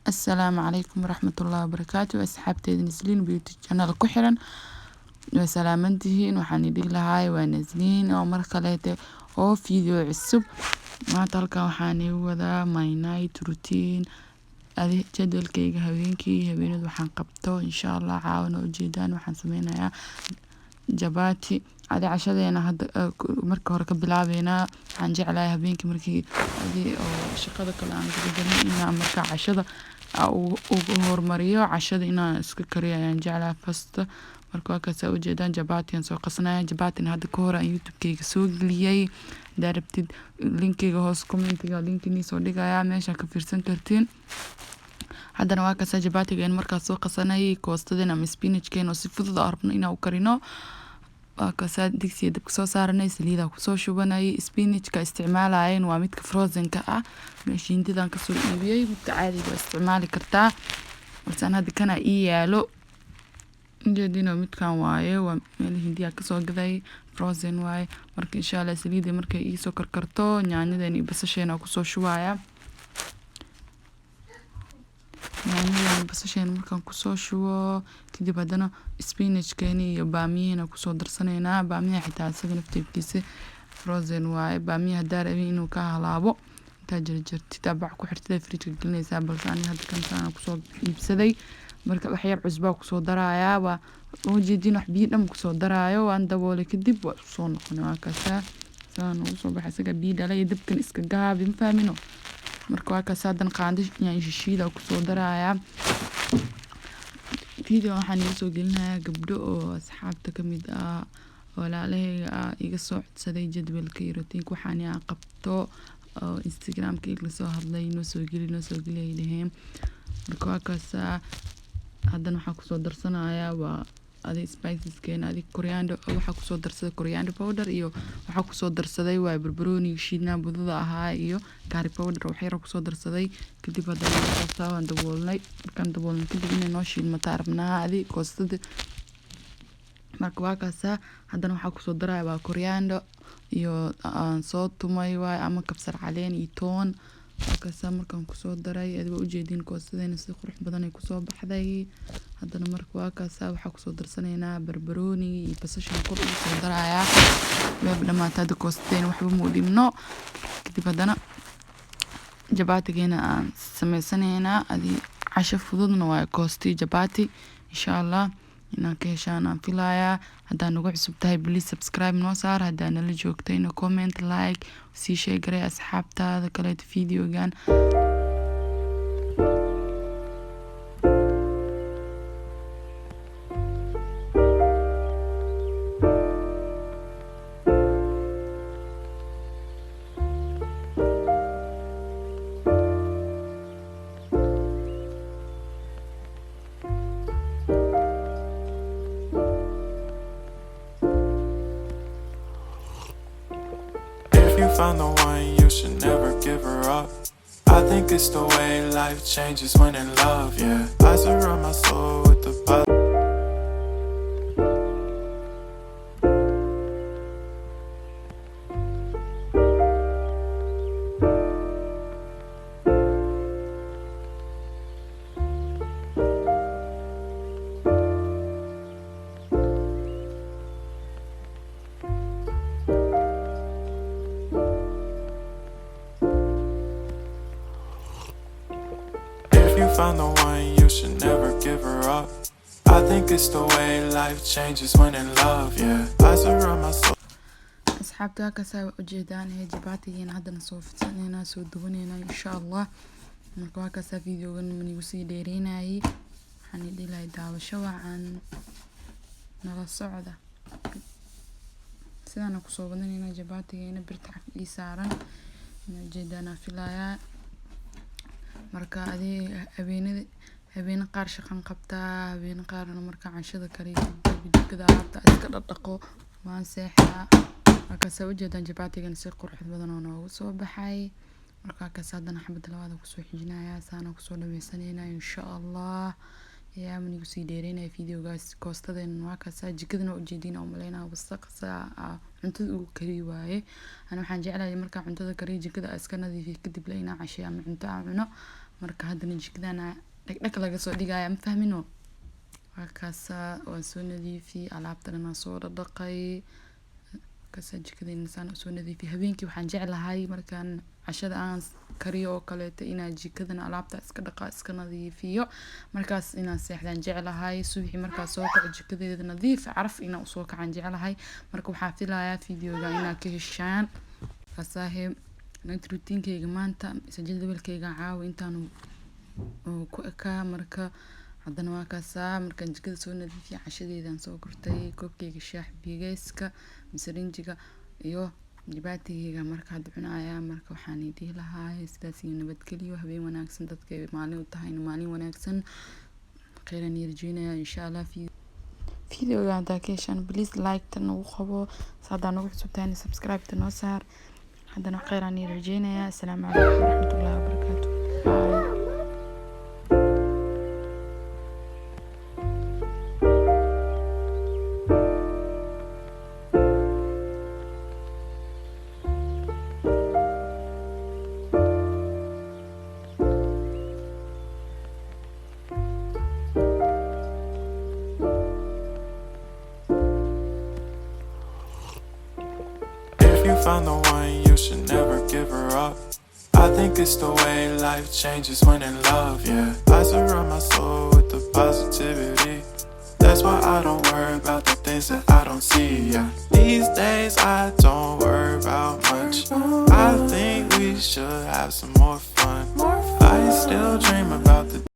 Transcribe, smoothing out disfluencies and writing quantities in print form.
السلام عليكم ورحمة الله وبركاته. أصحابتي نزلين بيوتي channel ku xiran waa salaamantihiin waxaan idin lahaay waa nasliin oo mar kaleete oo video cusub maanta halkan waxaan igu wadaa my night routine jadwalkayga habeenada waxaan qabto insha Allah caawina ujeedaan waxaan sameynayaa jabati cashadeena hadda marka hore ka bilaabeynaa waxaan jeclahay habeenkii markii oo shaqada kale aan ka galin inaan marka cashada ugu hormariyo cashada inaan iska kariyo ayaan jeclahay fasta marka waa kaas ujeedaan jabatiyan soo qasnaa jabatina hadda ka hor aan youtube-kayga soo geliyay daarabtid linkiga hoos commentiga linkini soo dhigaya meesha ka fiirsan kartiin haddana waa kaas jabatiga markaas soo qasanay koostadina ama spinachkeena si fudud ah rabno inaan u karino waa kaas digsiga dabka soo saaranay saliida ku soo shubanay spinachka isticmaalayeen waa midka frozen-ka ah meeshiintidan ka soo iibiyay midka caadiga isticmaali kartaa waxaan hadda kana yaalo injeedino midkan waaye waa meel hindiya ka soo gaday frozen waaye marka insha Allah saliida markay ii soo karkarto yaanyadan iyo basasheena ku soo shubaya basasheena markaan ku soo shubo kadib hadana spinachkeena iyo baamiyana ku soo darsaneynaa baamiyaha xitaa isaga naftiisa frozen waaye baamiyaha daarabin inuu ka halaabo inta jarjartid bac ku xirtay fridge gelinaysa balse aan hadda kan ku soo iibsaday marka wax yar cusbo ku soo daraya waa ujeedin wax biyo dham ku soo darayo waan daboolay kadib waa soo noqonaa kaasa saan ugu soo baxay isaga biyo dhalay dabkan iska gaabi ma fahmino marka waa kaasa dan qaandish yaan shishiida ku soo daraya video waxaan soo gelinayaa gabdho oo asxaabta kamid ah walaalahayga iga soo codsaday jadwalka routine waxaan aan qabto Instagram-ka la soo hadlay noo soo geliyay marka waa kaasa haddana waxaan ku soo darsanayaa waa spices keena coriander waxa ku soo darsaday coriander powder iyo waxa ku soo darsaday waa barbarooni shiidna budada ahaa iyo curry powder wax yar ku soo darsaday kadib haddana waan daboolnay markaan daboolnay kadib inay noo shiidmata rabnaa koostada marka waa kaasa haddana waxa ku soo daray waa coriander iyo soo tumay waa ama kabsar caleen iyo toon kaasa markaan ku soo daray adiga ujeedin koostadeena si qurux badan ay ku soo baxday haddana marka waa kaasa waxa ku soo darsaneynaa barbarooni iyo basasha kor u soo daraya web dhamaatay koostadeena waxba mu dhimno kadib haddana jabatigeena aan sameysaneynaa casho fududna waa koosti jabati insha Allah inaan ka heshaan aan filayaa haddaan ugu cusub tahay please subscribe noo saar haddaan nala joogtayna comment like sii sheegay asxaabtaada kale videogan You found the one, you should never give her up. I think it's the way life changes when in love, yeah. I surround my soul with the You found the one, you should never give her up. I think it's the way life changes when in love, yeah. I surround myself. asxaabta kaasa ujeedaan jabatigeena haddana soo fidsanayna soo duwanayna insha Allah marka waa kaasa videogan manigu sii dheereynayay waxaan idilay daawasho wacan nala socda sidaan ku soo wadanayna jabatigeena birta ii saaran ujeedana filayaa marka habeen qaar shaqan qabtaa habeen qaarna marka cashada kariyo jikada alaabta iska dhaqo waan seexaa marka soo jeedaan jabatigan si qurux badan oo noogu soo baxay marka kaas haddana xabad labaad ku soo xijinayaa saana ku soo dhameysanaynaa insha Allah yaa manigu sii dheereynay videogaas koostadeen waa kaas jikadana ujeedina oo maleynaa wasaqsa cuntada ugu kari waaye ana waxaan jeclahay marka cuntada kariyo jikada iska nadiifiyo kadib la inaa cashay ama cunto aan cuno marka haddana jikadana dhagdhag laga soo dhigaya ma fahmino halkaasa waan soo nadiifiyey alaabtana soo dhaqay kasa jikadina saan soo nadiifiyey habeenkii waxaan jeclahay markaan cashada aan kariyo oo kaleeto inaan jikadana alaabta iska dhaqa iska nadiifiyo markaas inaan seexdaan jeclahay subaxii markaas soo kaco jikadeeda nadiif caraf inaan usoo kacaan jeclahay marka waxaan filayaa videoga inaad ka heshaan saaxiib nagta routiinkeyga maanta jadwalkeyga caawa intaan ku ekaa marka haddana waa kaasaa markaan jikada soo nadiifiyay cashadeedaan soo gurtay koobkeyga shaax bigeyska masarinjiga iyo jibaatigeyga marka hadda cunaaya marka waxaan idii lahaa sidaas iyo nabadgelyo habeen wanaagsan dadka maalin u tahayna maalin wanaagsan khayran yarjeynaya insha Allah videoga haddaa ka heshaan please like tan ugu qabo saada nagu xusubtaan subscribe tan noo saar haddana khayran yarjeynaya assalaamu calaykum waraxmatullaahi wabarakaatuh You found the one, you should never give her up. I think it's the way life changes when in love, yeah. I surround my soul with the positivity. That's why I don't worry about the things that I don't see, yeah. These days I don't worry about much. I think we should have some more fun. I still dream about the